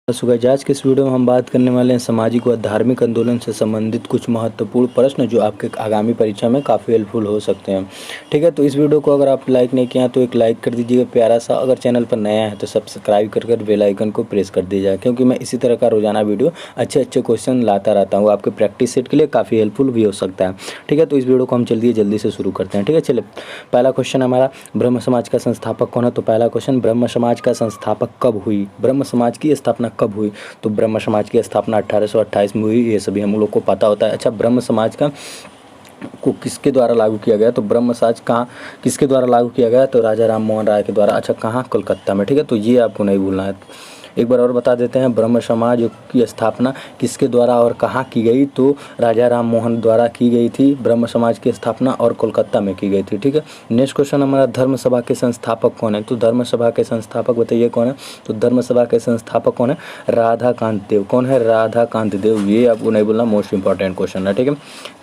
सुबह आज के इस वीडियो में हम बात करने वाले हैं सामाजिक व धार्मिक आंदोलन से संबंधित कुछ महत्वपूर्ण प्रश्न जो आपके आगामी परीक्षा में काफ़ी हेल्पफुल हो सकते हैं। ठीक है, तो इस वीडियो को अगर आप लाइक नहीं किया तो एक लाइक कर दीजिएगा प्यारा सा। अगर चैनल पर नया है तो सब्सक्राइब कर बेल आइकन को प्रेस कर दीजिएगा, क्योंकि मैं इसी तरह का रोजाना वीडियो अच्छे क्वेश्चन लाता रहता हूँ। आपके प्रैक्टिस सेट के लिए काफ़ी हेल्पफुल भी हो सकता है। ठीक है, तो इस वीडियो को हम जल्दी से शुरू करते हैं। ठीक है, चलिए पहला क्वेश्चन हमारा, ब्रह्म समाज का संस्थापक कौन है? तो पहला क्वेश्चन, ब्रह्म समाज का संस्थापक कब हुई? ब्रह्म समाज की स्थापना कब हुई? तो ब्रह्म समाज की स्थापना 1828 में हुई। ये सभी हम लोग को पता होता है। अच्छा, ब्रह्म समाज का को किसके द्वारा लागू किया गया? तो ब्रह्म समाज कहाँ किसके द्वारा लागू किया गया? तो राजा राम मोहन राय के द्वारा। अच्छा, कहाँ? कोलकाता में। ठीक है, तो ये आपको नहीं भूलना है। एक बार और बता देते हैं, ब्रह्म समाज की स्थापना किसके द्वारा और कहाँ की गई? तो राजा राम मोहन द्वारा की गई थी ब्रह्म समाज की स्थापना, और कोलकाता में की गई थी। ठीक है, नेक्स्ट क्वेश्चन हमारा, धर्म सभा के संस्थापक कौन है? तो धर्म सभा के संस्थापक बताइए कौन है? तो धर्म सभा के संस्थापक कौन है? राधाकांत देव। कौन है? राधाकांत देव। ये आपको नहीं बोलना, मोस्ट इंपॉर्टेंट क्वेश्चन है। ठीक है,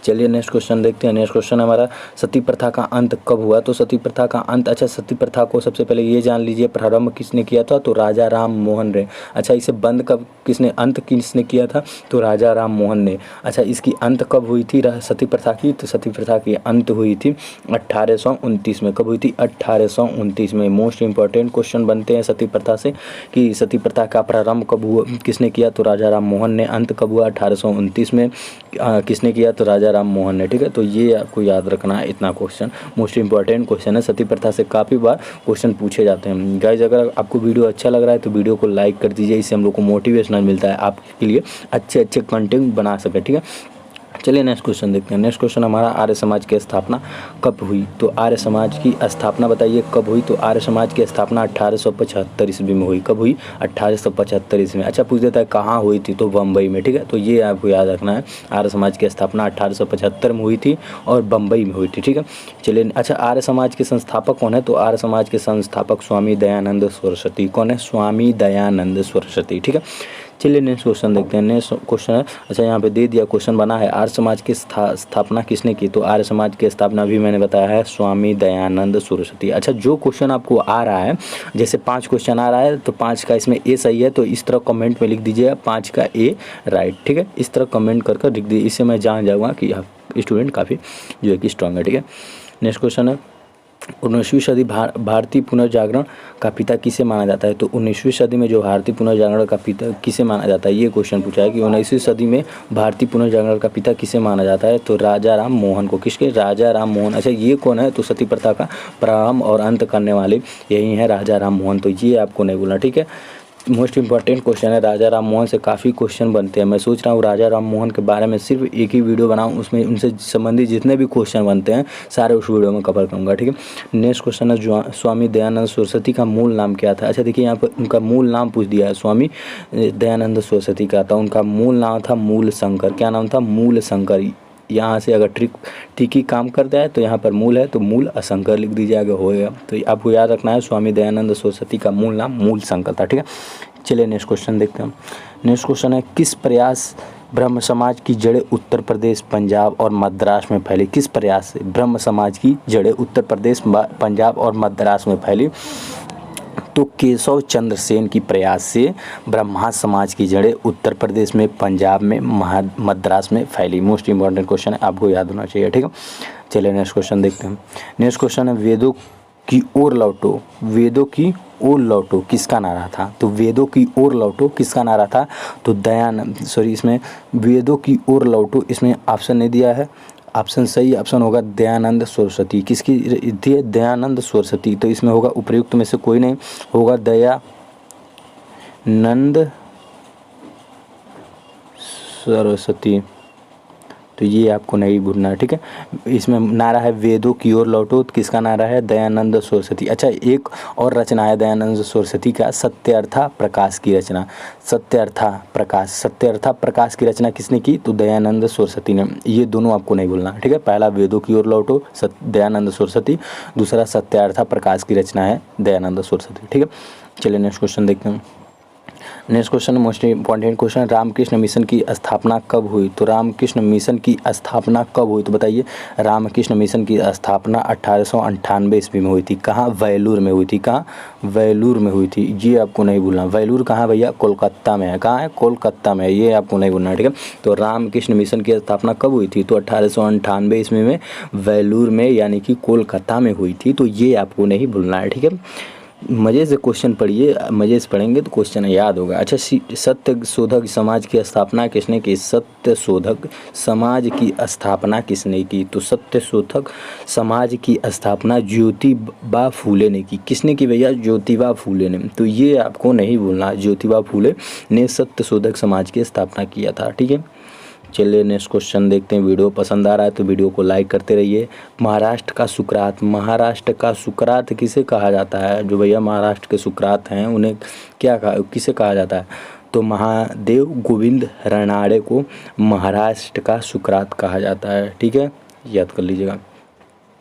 चलिए नेक्स्ट क्वेश्चन देखते हैं। नेक्स्ट क्वेश्चन हमारा, सती प्रथा का अंत कब हुआ? तो सती प्रथा का अंत, अच्छा सती प्रथा को सबसे पहले ये जान लीजिए प्रारंभ किसने किया था? तो राजा राम मोहन ने। अच्छा, इसे बंद कब किसने अंत किसने किया था? तो राजा राम मोहन ने। अच्छा, इसकी अंत कब हुई थी सती प्रथा की? तो सती प्रथा की अंत हुई थी 1829 में। कब हुई थी? 1829 में। मोस्ट इंपॉर्टेंट क्वेश्चन बनते हैं सती प्रथा से कि सती प्रथा का प्रारंभ कब हुआ, किसने किया? तो राजा राम मोहन ने। अंत कब हुआ? 1829 में। किसने किया? तो राजा राम मोहन ने। ठीक है, तो ये आपको याद रखना है, इतना क्वेश्चन मोस्ट इंपॉर्टेंट क्वेश्चन है। सती प्रथा से काफ़ी बार क्वेश्चन पूछे जाते हैं। गाइज, अगर आपको वीडियो अच्छा लग रहा है तो वीडियो को लाइक कर दीजिए, इससे हम लोग को मोटिवेशनल मिलता है आपके लिए अच्छे कंटेंट बना सके। ठीक है, चलिए नेक्स्ट क्वेश्चन देखते हैं। नेक्स्ट क्वेश्चन हमारा, आर्य समाज की स्थापना कब हुई? तो आर्य समाज की स्थापना बताइए कब हुई? तो आर्य समाज की स्थापना 1875 ईस्वी में हुई। कब हुई? 1875 ईस्वी में। अच्छा, पूछ देता है कहाँ हुई थी? तो बम्बई में। ठीक है, तो ये आपको याद रखना है, आर्य समाज की स्थापना 1875 में हुई थी और बम्बई में हुई थी। ठीक है, चलिए। अच्छा, आर्य समाज के संस्थापक कौन है? तो आर्य समाज के संस्थापक स्वामी दयानंद सरस्वती। कौन है? स्वामी दयानंद सरस्वती। ठीक है, चलिए नेक्स्ट क्वेश्चन देखते हैं। नेक्स्ट क्वेश्चन है, अच्छा यहाँ पे दे दिया, क्वेश्चन बना है, आर्य समाज की स्थापना किसने की? तो आर्य समाज की स्थापना भी मैंने बताया है, स्वामी दयानंद सरस्वती। अच्छा, जो क्वेश्चन आपको आ रहा है, जैसे 5 क्वेश्चन आ रहा है तो 5 का इसमें ए सही है, तो इस तरह कमेंट में लिख दीजिएगा 5 का ए राइट। ठीक है, इस तरह कमेंट कर लिख दीजिए, इससे मैं जान जाऊँगा कि आप स्टूडेंट काफ़ी जो है कि स्ट्रांग है। ठीक है, नेक्स्ट क्वेश्चन है, 19वीं सदी भारतीय पुनर्जागरण का पिता किसे माना जाता है? तो 19वीं सदी में जो भारतीय पुनर्जागरण का पिता किसे माना जाता है, ये क्वेश्चन पूछा है कि 19वीं सदी में भारतीय पुनर्जागरण का पिता किसे माना जाता है? तो राजा राम मोहन को। किसके? राजा राम मोहन। अच्छा, ये कौन है? तो सती प्रथा का प्रारंभ और अंत करने वाले यही है राजा राम मोहन। तो ये आपको नहीं बोलना। ठीक है, मोस्ट इंपॉर्टेंट क्वेश्चन है। राजा राम मोहन से काफ़ी क्वेश्चन बनते हैं। मैं सोच रहा हूँ राजा राम मोहन के बारे में सिर्फ एक ही वीडियो बनाऊँ, उसमें उनसे संबंधित जितने भी क्वेश्चन बनते हैं सारे उस वीडियो में कवर करूँगा। ठीक है, नेक्स्ट क्वेश्चन है, स्वामी दयानंद सरस्वती का मूल नाम क्या था? अच्छा देखिए, यहाँ पर उनका मूल नाम पूछ दिया है। स्वामी दयानंद सरस्वती का था, उनका मूल नाम था मूल शंकर। क्या नाम था? मूल शंकर। यहाँ से अगर ठीक ही काम करता है तो यहाँ पर मूल है तो मूल असंकर लिख दीजिए, आगे होएगा। तो आपको याद रखना है, स्वामी दयानंद सरस्वती का मूल नाम मूल शंकर था। ठीक है, चलिए नेक्स्ट क्वेश्चन देखते हैं। नेक्स्ट क्वेश्चन है, किस प्रयास ब्रह्म समाज की जड़ें उत्तर प्रदेश, पंजाब और मद्रास में फैली? किस प्रयास से ब्रह्म समाज की जड़ें उत्तर प्रदेश, पंजाब और मद्रास में फैली? तो केशव चंद्र सेन की प्रयास से ब्रह्मा समाज की जड़ें उत्तर प्रदेश में, पंजाब में, मद्रास में फैली। मोस्ट इंपॉर्टेंट क्वेश्चन है, आपको याद होना चाहिए। ठीक है, चलिए नेक्स्ट क्वेश्चन देखते हैं। नेक्स्ट क्वेश्चन है, वेदों की ओर लौटो, वेदों की ओर लौटो किसका नारा था? तो वेदों की ओर लौटो किसका नारा था? तो इसमें वेदों की ओर लौटो, इसमें ऑप्शन नहीं दिया है। ऑप्शन सही ऑप्शन होगा दयानंद सरस्वती। किसकी थी? दयानंद सरस्वती। तो इसमें होगा उपयुक्त में से कोई नहीं, होगा दयानंद सरस्वती। तो ये आपको नहीं भूलना है। ठीक है, इसमें नारा है वेदों की ओर लौटो, तो किसका नारा है? दयानंद सरस्वती। अच्छा, एक और रचना है दयानंद सरस्वती का, सत्यर्था प्रकाश की रचना। सत्यर्था प्रकाश की रचना किसने की? तो दयानंद सरस्वती ने। ये दोनों आपको नहीं भूलना। ठीक है, पहला वेदों की ओर लौटो दयानंद सरस्वती, दूसरा सत्यार्था प्रकाश की रचना है दयानंद सरस्वती। ठीक है, चलिए नेक्स्ट क्वेश्चन देखते हैं। Next question most important question, Ramakrishna Mission की स्थापना कब हुई? तो रामकृष्ण मिशन की स्थापना कब हुई? तो बताइए, रामकृष्ण मिशन की स्थापना 1898 ईस्वी में हुई थी। कहाँ? वेलूर में हुई थी। कहाँ? वेलूर में हुई थी, ये आपको नहीं भूलना। वेलूर कहाँ भैया? कोलकाता में है। कहाँ है? कोलकाता में है, ये आपको नहीं भूलना है, ठीक है। तो रामकृष्ण मिशन की स्थापना कब हुई थी? तो 1898 ईस्वी में वेलूर में यानी कि कोलकाता में हुई थी, तो ये आपको नहीं भूलना है, ठीक है। मज़े से क्वेश्चन पढ़िए, मज़े से पढ़ेंगे तो क्वेश्चन याद होगा। अच्छा, सत्य शोधक समाज की स्थापना किसने की? सत्य शोधक समाज की स्थापना किसने की? तो सत्य शोधक समाज की स्थापना ज्योतिबा फूले ने की। किसने की भैया? ज्योतिबा फूले ने। तो ये आपको नहीं भूलना, ज्योतिबा फूले ने सत्य शोधक समाज की स्थापना किया था, ठीक है। चलिए नेक्स्ट क्वेश्चन देखते हैं। वीडियो पसंद आ रहा है तो वीडियो को लाइक करते रहिए। महाराष्ट्र का सुकरात, महाराष्ट्र का सुकरात किसे कहा जाता है? जो भैया महाराष्ट्र के सुकरात हैं उन्हें किसे कहा जाता है? तो महादेव गोविंद रानड़े को महाराष्ट्र का सुकरात कहा जाता है, ठीक है, याद कर लीजिएगा।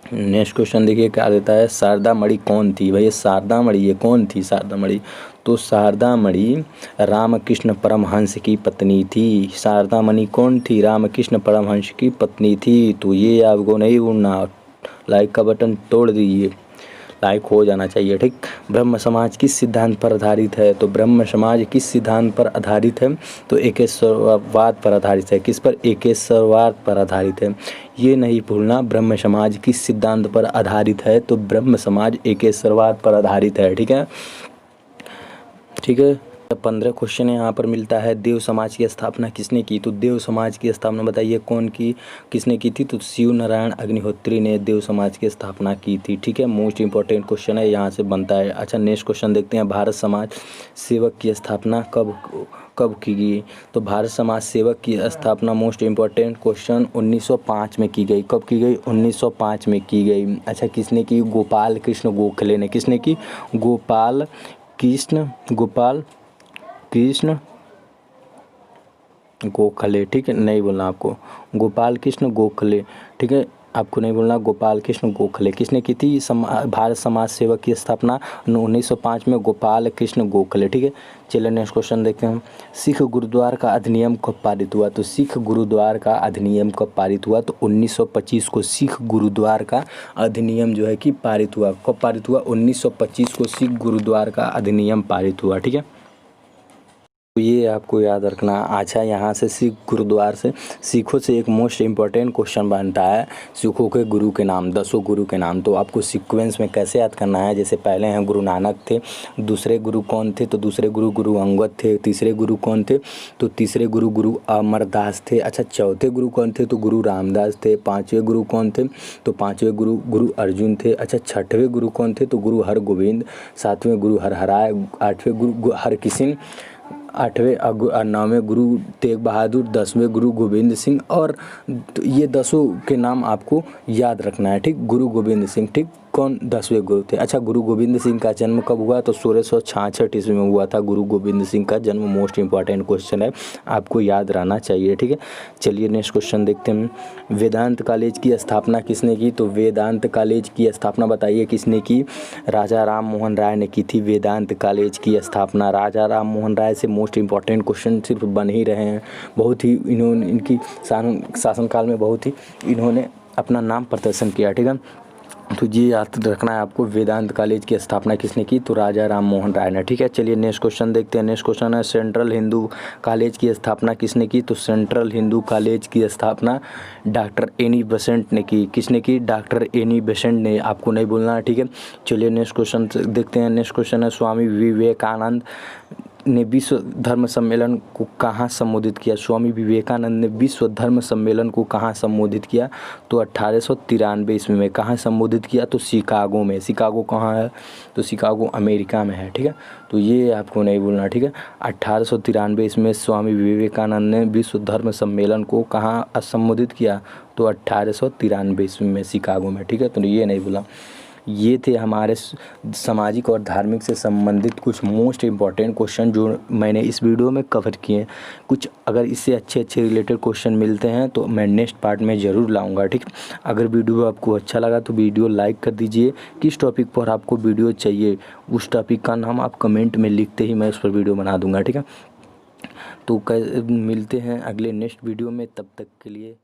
नेक्स्ट क्वेश्चन देखिए क्या देता है, शारदा मणि कौन थी? भैया शारदा मणि ये कौन थी? शारदा मणि, तो शारदा मणि रामकृष्ण परमहंस की पत्नी थी। शारदा मणि कौन थी? रामकृष्ण परमहंस की पत्नी थी। तो ये आपको नहीं भूलना, लाइक का बटन तोड़ दीजिए, लाइक हो जाना चाहिए, ठीक। ब्रह्म समाज किस सिद्धांत पर आधारित है? तो ब्रह्म समाज किस सिद्धांत पर आधारित है? तो एकेश्वरवाद पर आधारित है। किस पर? एकेश्वरवाद पर आधारित है, ये नहीं भूलना। ब्रह्म समाज किस सिद्धांत पर आधारित है? तो ब्रह्म समाज एकेश्वरवाद पर आधारित है, ठीक है, ठीक है। 15 क्वेश्चन यहाँ पर मिलता है। देव समाज की स्थापना किसने की? तो देव समाज की स्थापना बताइए कौन की, किसने की थी? तो शिव नारायण अग्निहोत्री ने देव समाज की स्थापना की थी, ठीक है। मोस्ट इंपॉर्टेंट क्वेश्चन है, यहाँ से बनता है। अच्छा नेक्स्ट क्वेश्चन देखते हैं, भारत समाज सेवक की स्थापना कब की गई? तो भारत समाज सेवक की स्थापना मोस्ट इंपॉर्टेंट क्वेश्चन 1905 में की गई। कब की गई? 1905 में की गई। अच्छा किसने की? गोपाल कृष्ण गोखले ने। किसने की? गोपाल कृष्ण गोखले, ठीक है, नहीं बोलना आपको, गोपाल कृष्ण गोखले, ठीक है, आपको नहीं बोलना, गोपाल कृष्ण गोखले। किसने की थी भारत समाज सेवक की स्थापना? 1905 में गोपाल कृष्ण गोखले, ठीक है। चलिए नेक्स्ट क्वेश्चन देखते हैं हम। सिख गुरुद्वार का अधिनियम कब पारित हुआ? तो सिख गुरुद्वार का अधिनियम कब पारित हुआ? तो 1925 को सिख गुरुद्वार का अधिनियम जो है कि पारित हुआ। कब पारित हुआ? 1925 को सिख गुरुद्वार का अधिनियम पारित हुआ, ठीक है। तो ये आपको याद रखना। अच्छा यहाँ से सिख गुरुद्वार से सिखों से एक मोस्ट इम्पॉर्टेंट क्वेश्चन बनता है, सिखों के गुरु के नाम, 10 गुरु के नाम। तो आपको सीक्वेंस में कैसे याद करना है, जैसे पहले हैं गुरु नानक थे, दूसरे गुरु कौन थे? तो दूसरे गुरु गुरु अंगद थे। तीसरे गुरु कौन थे? तो तीसरे गुरु गुरु अमरदास थे। अच्छा चौथे गुरु कौन थे? तो गुरु रामदास थे। पाँचवें गुरु कौन थे? तो पाँचवें गुरु गुरु अर्जुन थे। अच्छा छठवें गुरु कौन थे? तो गुरु हरगोविंद। सातवें गुरु हरहराय। आठवें गुरु हरकिशन। नौवें गुरु तेग बहादुर। 10वें गुरु गोविंद सिंह। और ये 10 के नाम आपको याद रखना है, ठीक। गुरु गोविंद सिंह, ठीक, कौन? 10वें गुरु थे। अच्छा गुरु गोविंद सिंह का जन्म कब हुआ? तो 1666 ईस्वी में हुआ था गुरु गोविंद सिंह का जन्म। मोस्ट इंपॉर्टेंट क्वेश्चन है, आपको याद रहना चाहिए, ठीक है। चलिए नेक्स्ट क्वेश्चन देखते हैं। वेदांत कॉलेज की स्थापना किसने की? तो वेदांत कॉलेज की स्थापना बताइए किसने की? राजा राम मोहन राय ने की थी वेदांत कॉलेज की स्थापना। राजा राम मोहन राय से मोस्ट इंपॉर्टेंट क्वेश्चन सिर्फ बन ही रहे हैं। बहुत ही इन्होंने इनकी शासनकाल में बहुत ही इन्होंने अपना नाम प्रदर्शन किया, ठीक है। तो ये याद रखना है आपको, वेदांत कॉलेज की स्थापना किसने की? तो राजा राम मोहन राय ने, ठीक है। चलिए नेक्स्ट क्वेश्चन देखते हैं। नेक्स्ट क्वेश्चन है, सेंट्रल हिंदू कॉलेज की स्थापना किसने की? तो सेंट्रल हिंदू कॉलेज की स्थापना डॉक्टर एनी बेसेंट ने की। किसने की? डॉक्टर एनी बेसेंट ने, आपको नहीं बोलना है, ठीक है। चलिए नेक्स्ट क्वेश्चन देखते हैं। नेक्स्ट क्वेश्चन है, स्वामी विवेकानंद ने विश्व धर्म सम्मेलन को कहाँ संबोधित किया? स्वामी विवेकानंद ने विश्व धर्म सम्मेलन को कहाँ संबोधित किया? तो 1893 ईस्वी में। कहाँ संबोधित किया? तो शिकागो में। शिकागो कहाँ है? तो शिकागो अमेरिका में है, ठीक है। तो ये आपको नहीं भूलना, ठीक है। 1893 ईस्वी में स्वामी विवेकानंद ने विश्व धर्म सम्मेलन को कहाँ संबोधित किया? तो 1893 ईस्वी में शिकागो में, ठीक है। तो ये नहीं भूला। ये थे हमारे सामाजिक और धार्मिक से संबंधित कुछ मोस्ट इम्पॉर्टेंट क्वेश्चन जो मैंने इस वीडियो में कवर किए। कुछ अगर इससे अच्छे अच्छे रिलेटेड क्वेश्चन मिलते हैं तो मैं नेक्स्ट पार्ट में ज़रूर लाऊंगा, ठीक। अगर वीडियो आपको अच्छा लगा तो वीडियो लाइक कर दीजिए। किस टॉपिक पर आपको वीडियो चाहिए उस टॉपिक का नाम आप कमेंट में लिखते ही मैं उस पर वीडियो बना दूंगा, ठीक है। तो मिलते हैं अगले नेक्स्ट वीडियो में, तब तक के लिए।